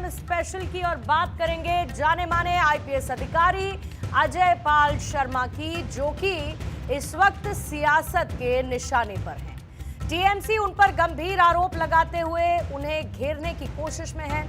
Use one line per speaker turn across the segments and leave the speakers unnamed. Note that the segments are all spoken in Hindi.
एकाउंटर स्पेशल की और बात करेंगे जाने माने आईपीएस अधिकारी अजय पाल शर्मा की, जो कि इस वक्त सियासत के निशाने पर हैं। टीएमसी उन पर गंभीर आरोप लगाते हुए उन्हें घेरने की कोशिश में है।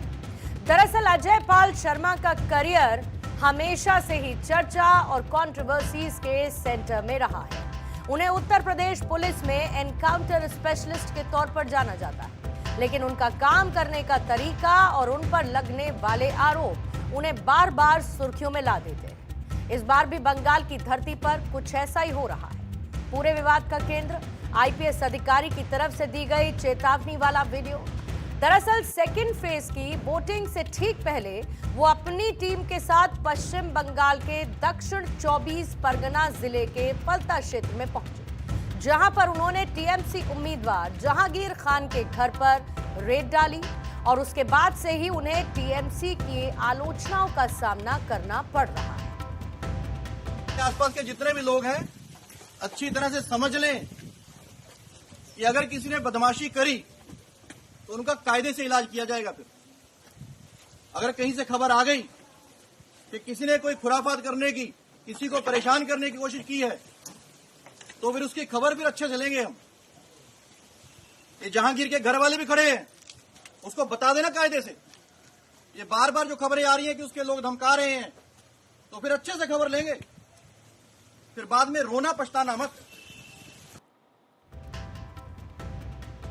दरअसल अजय पाल शर्मा का करियर हमेशा से ही चर्चा और कंट्रोवर्सीज के सेंटर में रहा है। उन्हें उत्तर प्रदेश पुलिस में एनकाउंटर स्पेशलिस्ट के तौर पर जाना जाता है, लेकिन उनका काम करने का तरीका और उन पर लगने वाले आरोप उन्हें बार बार सुर्खियों में ला देते हैं। इस बार भी बंगाल की धरती पर कुछ ऐसा ही हो रहा है। पूरे विवाद का केंद्र आईपीएस अधिकारी की तरफ से दी गई चेतावनी वाला वीडियो। दरअसल सेकेंड फेज की वोटिंग से ठीक पहले वो अपनी टीम के साथ पश्चिम बंगाल के दक्षिण 24 परगना जिले के फलता क्षेत्र में पहुंचे, जहां पर उन्होंने टीएमसी उम्मीदवार जहांगीर खान के घर पर रेड डाली और उसके बाद से ही उन्हें टीएमसी की आलोचनाओं का सामना करना पड़ रहा है।
आसपास के जितने भी लोग हैं अच्छी तरह से समझ लें कि अगर किसी ने बदमाशी करी तो उनका कायदे से इलाज किया जाएगा। फिर अगर कहीं से खबर आ गई कि किसी ने कोई खुराफात करने की, किसी को परेशान करने की कोशिश की है, तो फिर उसकी खबर फिर अच्छे से लेंगे हम। ये जहांगीर के घर वाले भी खड़े हैं, उसको बता देना कायदे से। ये बार बार जो खबरें आ रही हैं कि उसके लोग धमका रहे हैं, तो फिर अच्छे से खबर लेंगे, फिर बाद में रोना पछताना मत।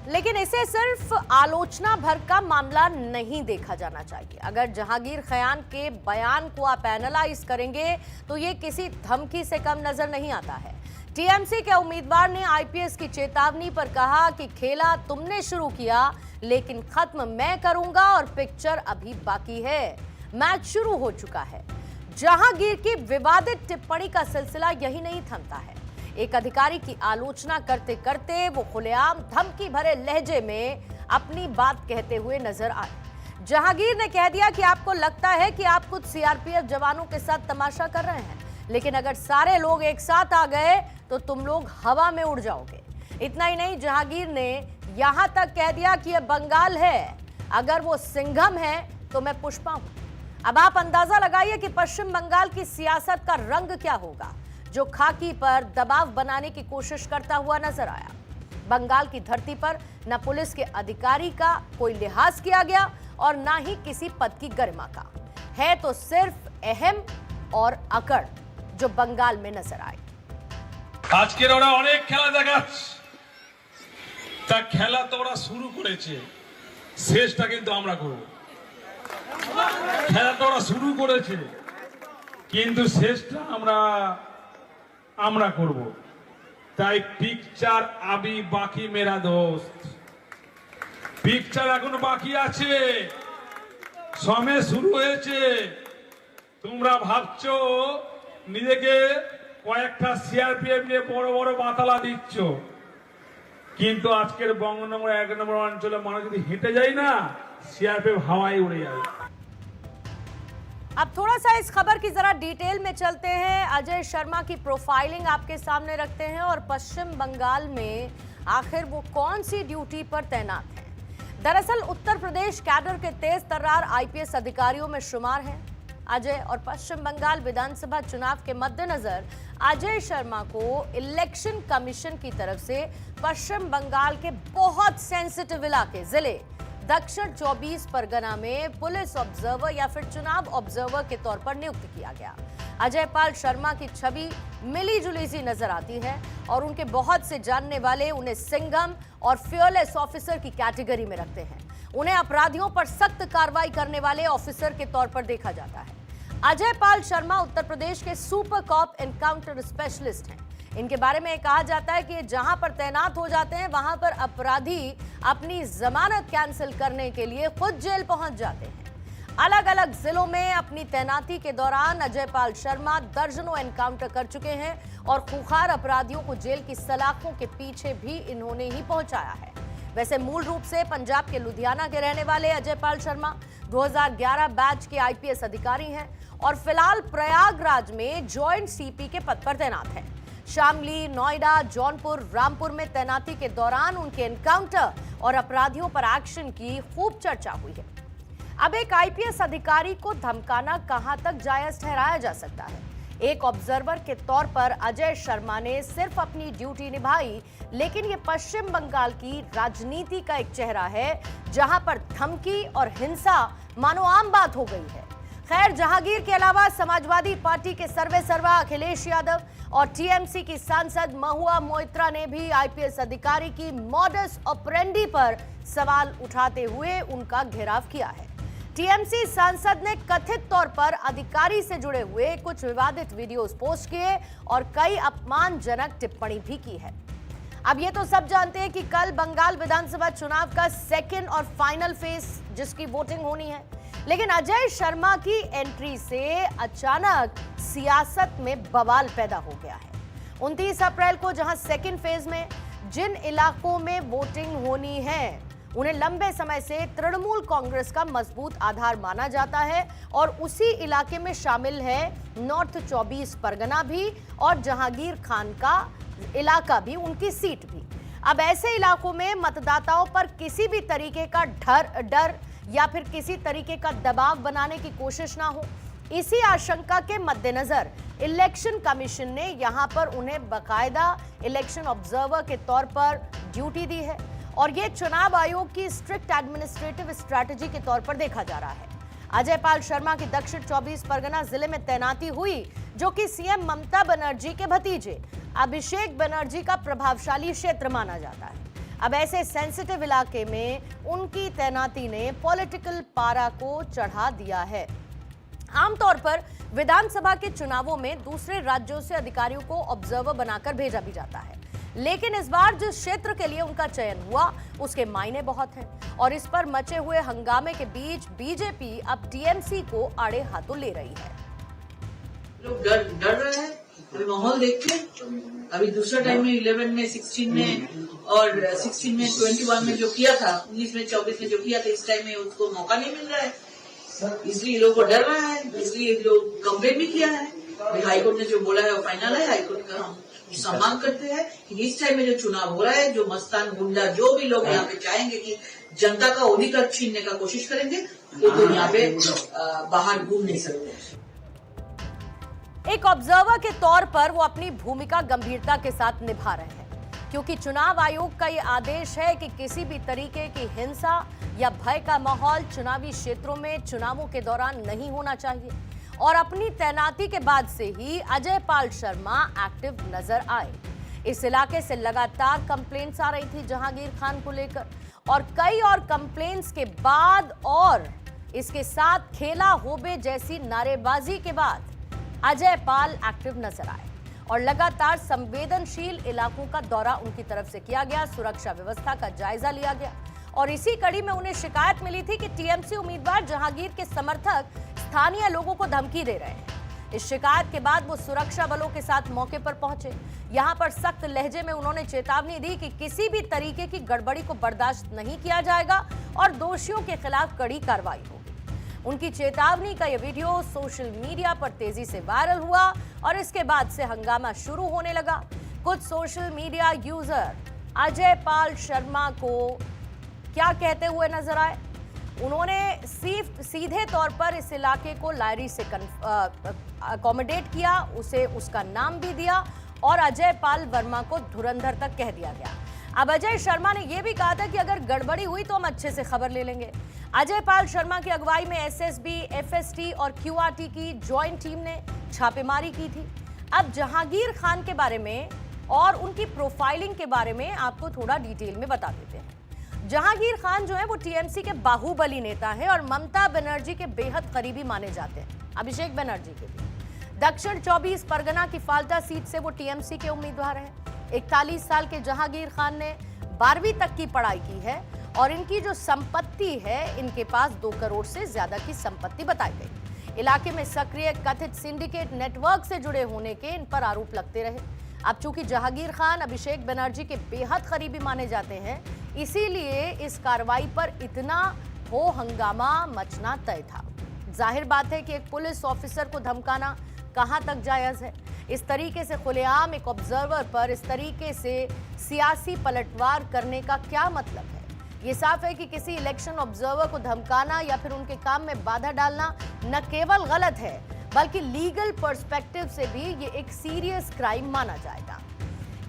लेकिन इसे सिर्फ आलोचना भर का मामला नहीं देखा जाना चाहिए। अगर जहांगीर खान के बयान को आप एनालाइज करेंगे तो ये किसी धमकी से कम नजर नहीं आता है। टीएमसी के उम्मीदवार ने आईपीएस की चेतावनी पर कहा कि खेला तुमने शुरू किया, लेकिन खत्म मैं करूंगा और पिक्चर अभी बाकी है, मैच शुरू हो चुका है। जहांगीर की विवादित टिप्पणी का सिलसिला यही नहीं थमता है। एक अधिकारी की आलोचना करते करते वो खुलेआम धमकी भरे लहजे में अपनी बात कहते हुए नजर आए। जहांगीर ने कह दिया कि आपको लगता है कि आप कुछ सीआरपीएफ जवानों के साथ तमाशा कर रहे हैं, लेकिन अगर सारे लोग एक साथ आ गए तो तुम लोग हवा में उड़ जाओगे। इतना ही नहीं, जहांगीर ने यहां तक कह दिया कि यह बंगाल है, अगर वो सिंघम है तो मैं पुष्पा हूं। अब आप अंदाजा लगाइए कि पश्चिम बंगाल की सियासत का रंग क्या होगा, जो खाकी पर दबाव बनाने की कोशिश करता हुआ नजर आया। बंगाल की धरती पर न पुलिस के अधिकारी का कोई लिहाज किया गया और न ही किसी पद की गरिमा का। है तो सिर्फ अहम और अकड़ जो बंगाल में नजर आए।
আজকের ওরা অনেক খেলা দেখাচ্ছে, তা খেলা তো ওরা শুরু করেছে, শেষটা কিন্তু আমরা করব। খেলা তো ওরা শুরু করেছে, কিন্তু শেষটা আমরা করব। তাই পিকচার আবি বাকি মেরা দোস্ত, পিকচার এখনো বাকি আছে, সময় শুরু হয়েছে। তোমরা ভাবছো নিজেকে কয়েকটা সিআরপিএফ নিয়ে বড় বড় বাতালা দিচ্ছ, কিন্তু আজকের বঙ্গনগর 1 নম্বর অঞ্চলে মানুষ যদি হেঁটে যায় না, সিআরপিএফ হাওয়ায় উড়ে যায়।
अब थोड़ा सा इस खबर की जरा डिटेल में चलते हैं। अजय शर्मा की प्रोफाइलिंग आपके सामने रखते हैं और पश्चिम बंगाल में आखिर वो कौन सी ड्यूटी पर तैनात हैं। दरअसल उत्तर प्रदेश कैडर के तेज तर्रार आईपीएस अधिकारियों में शुमार हैं अजय, और पश्चिम बंगाल विधानसभा चुनाव के मद्देनजर अजय शर्मा को इलेक्शन कमीशन की तरफ से पश्चिम बंगाल के बहुत सेंसिटिव इलाके जिले दक्षिण 24 परगना में पुलिस ऑब्जर्वर या फिर चुनाव ऑब्जर्वर के तौर पर नियुक्त किया गया। अजय पाल शर्मा की छवि मिली जुली सी नजर आती है और उनके बहुत से जानने वाले उन्हें सिंघम और फियरलेस ऑफिसर की कैटेगरी में रखते हैं। उन्हें अपराधियों पर सख्त कार्रवाई करने वाले ऑफिसर के तौर पर देखा जाता है। अजय पाल शर्मा उत्तर प्रदेश के सुपर कॉप एनकाउंटर स्पेशलिस्ट हैं। इनके बारे में कहा जाता है कि ये जहां पर तैनात हो जाते हैं, वहां पर अपराधी अपनी जमानत कैंसिल करने के लिए खुद जेल पहुंच जाते हैं। अलग अलग जिलों में अपनी तैनाती के दौरान अजय पाल शर्मा दर्जनों एनकाउंटर कर चुके हैं और खूंखार अपराधियों को जेल की सलाखों के पीछे भी इन्होंने ही पहुंचाया है। वैसे मूल रूप से पंजाब के लुधियाना के रहने वाले अजय पाल शर्मा 2011 बैच के आईपीएस अधिकारी हैं और फिलहाल प्रयागराज में जॉइंट सीपी के पद पर तैनात हैं। शामली, नोएडा, जौनपुर, रामपुर में तैनाती के दौरान उनके एनकाउंटर और अपराधियों पर एक्शन की खूब चर्चा हुई है। अब एक आईपीएस अधिकारी को धमकाना कहां तक जायज ठहराया जा सकता है? एक ऑब्जर्वर के तौर पर अजय शर्मा ने सिर्फ अपनी ड्यूटी निभाई, लेकिन ये पश्चिम बंगाल की राजनीति का एक चेहरा है जहां पर धमकी और हिंसा मानो आम बात हो गई है। खैर, जहांगीर के अलावा समाजवादी पार्टी के सर्वेसर्वा अखिलेश यादव और टीएमसी की सांसद महुआ मोइत्रा ने भी आईपीएस अधिकारी की मॉडस ऑपरेंडी पर सवाल उठाते हुए उनका घेराव किया है। टीएमसी सांसद ने कथित तौर पर अधिकारी से जुड़े हुए कुछ विवादित वीडियोस पोस्ट किए और कई अपमानजनक टिप्पणी भी की है। अब ये तो सब जानते हैं कि कल बंगाल विधानसभा चुनाव का सेकेंड और फाइनल फेज जिसकी वोटिंग होनी है, लेकिन अजय शर्मा की एंट्री से अचानक सियासत में बवाल पैदा हो गया है। 29 अप्रैल को जहां सेकेंड फेज में जिन इलाकों में वोटिंग होनी है उन्हें लंबे समय से तृणमूल कांग्रेस का मजबूत आधार माना जाता है और उसी इलाके में शामिल है नॉर्थ 24 परगना भी और जहांगीर खान का इलाका भी, उनकी सीट भी। अब ऐसे इलाकों में मतदाताओं पर किसी भी तरीके का डर या फिर किसी तरीके का दबाव बनाने की कोशिश ना हो, इसी आशंका के मद्देनजर इलेक्शन कमीशन ने यहां पर उन्हें बाकायदा इलेक्शन ऑब्जर्वर के तौर पर ड्यूटी दी है और ये चुनाव आयोग की स्ट्रिक्ट एडमिनिस्ट्रेटिव स्ट्रैटेजी के तौर पर देखा जा रहा है। अजय पाल शर्मा की दक्षिण 24 परगना जिले में तैनाती हुई, जो कि सीएम ममता बनर्जी के भतीजे अभिषेक बनर्जी का प्रभावशाली क्षेत्र माना जाता है। अब ऐसे सेंसिटिव इलाके में उनकी तैनाती ने पॉलिटिकल पारा को चढ़ा दिया है। आमतौर पर विधानसभा के चुनावों में दूसरे राज्यों से अधिकारियों को ऑब्जर्वर बनाकर भेजा भी जाता है, लेकिन इस बार जिस क्षेत्र के लिए उनका चयन हुआ उसके मायने बहुत हैं और इस पर मचे हुए हंगामे के बीच बीजेपी अब टीएमसी को आड़े हाथों ले रही है।
लोग डर रहे हैं। अभी माहौल देखिए, अभी दूसरा टाइम में 11 में 16 में और 16 में 21 में जो किया था, 19 में 24 में जो किया था, इस टाइम में उसको मौका नहीं मिल रहा है, इसलिए लोगों को डर रहा है, इसलिए लोग कंप्लेन भी किया है। हाईकोर्ट ने जो बोला है वो फाइनल है, हाईकोर्ट का हम सम्मान करते हैं कि इस टाइम में जो चुनाव हो रहा है, जो मस्तान गुंडा जो भी लोग यहाँ पे चाहेंगे कि जनता का अधिकार छीनने का कोशिश करेंगे, वो तो यहाँ पे बाहर घूम नहीं सकते।
एक ऑब्जर्वर के तौर पर वो अपनी भूमिका गंभीरता के साथ निभा रहे हैं, क्योंकि चुनाव आयोग का ये आदेश है कि किसी भी तरीके की हिंसा या भय का माहौल चुनावी क्षेत्रों में चुनावों के दौरान नहीं होना चाहिए। और अपनी तैनाती के बाद से ही अजय पाल शर्मा एक्टिव नजर आए। इस इलाके से लगातार कंप्लेंट्स आ रही थी जहांगीर खान को लेकर और कई और कंप्लेंट्स के बाद और इसके साथ खेला होबे जैसी नारेबाजी के बाद अजय पाल एक्टिव नजर आए और लगातार संवेदनशील इलाकों का दौरा उनकी तरफ से किया गया, सुरक्षा व्यवस्था का जायजा लिया गया और इसी कड़ी में उन्हें शिकायत मिली थी कि टीएमसी उम्मीदवार जहांगीर के समर्थक स्थानीय लोगों को धमकी दे रहे हैं। इस शिकायत के बाद वो सुरक्षा बलों के साथ मौके पर पहुंचे। यहां पर सख्त लहजे में उन्होंने चेतावनी दी कि किसी भी तरीके की गड़बड़ी को बर्दाश्त नहीं किया जाएगा और दोषियों के खिलाफ कड़ी कार्रवाई होगी। उनकी चेतावनी का यह वीडियो सोशल मीडिया पर तेजी से वायरल हुआ और इसके बाद से हंगामा शुरू होने लगा। कुछ social media user Ajay Pal Sharma को क्या कहते हुए नजर आए, उन्होंने सीधे तौर पर इस इलाके को लायरी से अकोमोडेट किया, उसे उसका नाम भी दिया और अजय पाल वर्मा को धुरंधर तक कह दिया गया। अब अजय शर्मा ने यह भी कहा था कि अगर गड़बड़ी हुई तो हम अच्छे से खबर ले लेंगे। अजय पाल शर्मा की अगुवाई में एसएसबी, एफएसटी और क्यूआरटी की ज्वाइंट टीम ने छापेमारी की थी। अब जहांगीर खान के बारे में और उनकी प्रोफाइलिंग के बारे में आपको थोड़ा डिटेल में बता देते हैं। जहांगीर खान जो है वो टीएमसी के बाहुबली नेता है और ममता बनर्जी के बेहद करीबी माने जाते हैं, अभिषेक बनर्जी के भी। दक्षिण 24 परगना की फाल्टा सीट से वो टीएमसी के उम्मीदवार हैं। 41 साल के जहांगीर खान ने 12वीं तक की पढ़ाई की है और इनकी जो संपत्ति है, इनके पास 2 करोड़ से ज्यादा की संपत्ति बताई गई। इलाके में सक्रिय कथित सिंडिकेट नेटवर्क से जुड़े होने के इन पर आरोप लगते रहे। अब चूंकि जहांगीर खान अभिषेक बनर्जी के बेहद करीबी माने जाते हैं, इसीलिए इस कार्रवाई पर इतना हो हंगामा मचना तय था। जाहिर बात है कि एक पुलिस ऑफिसर को धमकाना कहां तक जायज है। इस तरीके से खुलेआम एक ऑब्जर्वर पर इस तरीके से सियासी पलटवार करने का क्या मतलब है? ये साफ है कि किसी इलेक्शन ऑब्जर्वर को धमकाना या फिर उनके काम में बाधा डालना न केवल गलत है, बल्कि लीगल पर्सपेक्टिव से भी ये एक सीरियस क्राइम माना जाएगा।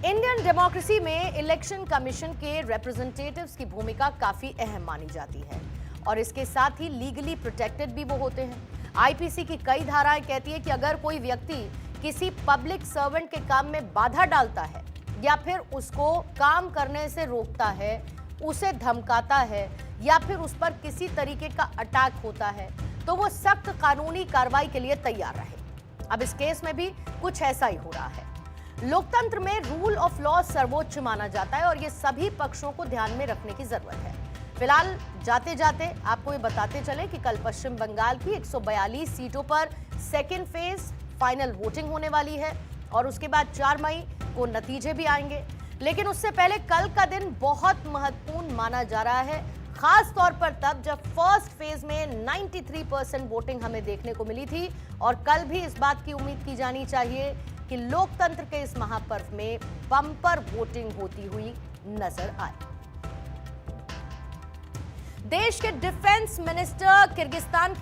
इंडियन डेमोक्रेसी में इलेक्शन कमीशन के रिप्रेजेंटेटिव्स की भूमिका काफी अहम मानी जाती है और इसके साथ ही लीगली प्रोटेक्टेड भी वो होते हैं। आईपीसी की कई धाराएं कहती है कि अगर कोई व्यक्ति किसी पब्लिक सर्वेंट के काम में बाधा डालता है या फिर उसको काम करने से रोकता है, उसे धमकाता है या फिर उस पर किसी तरीके का अटैक होता है, तो वो सख्त कानूनी कार्रवाई के लिए तैयार रहे। अब इस केस में भी कुछ ऐसा ही हो रहा है। लोकतंत्र में रूल ऑफ लॉ सर्वोच्च माना जाता है और ये सभी पक्षों को ध्यान में रखने की जरूरत है। फिलहाल जाते जाते आपको ये बताते चले कि कल पश्चिम बंगाल की 142 सीटों पर सेकेंड फेज फाइनल वोटिंग होने वाली है और उसके बाद 4 मई को नतीजे भी आएंगे। लेकिन उससे पहले कल का दिन बहुत महत्वपूर्ण माना जा रहा है, खास तौर पर तब जब फर्स्ट फेज में 93% वोटिंग हमें देखने को मिली थी और कल भी इस बात की उम्मीद की जानी चाहिए कि लोकतंत्र के इस महापर्व में बम्पर वोटिंग होती हुई नजर आए। देश के डिफेंस मिनिस्टर किर्गिस्तान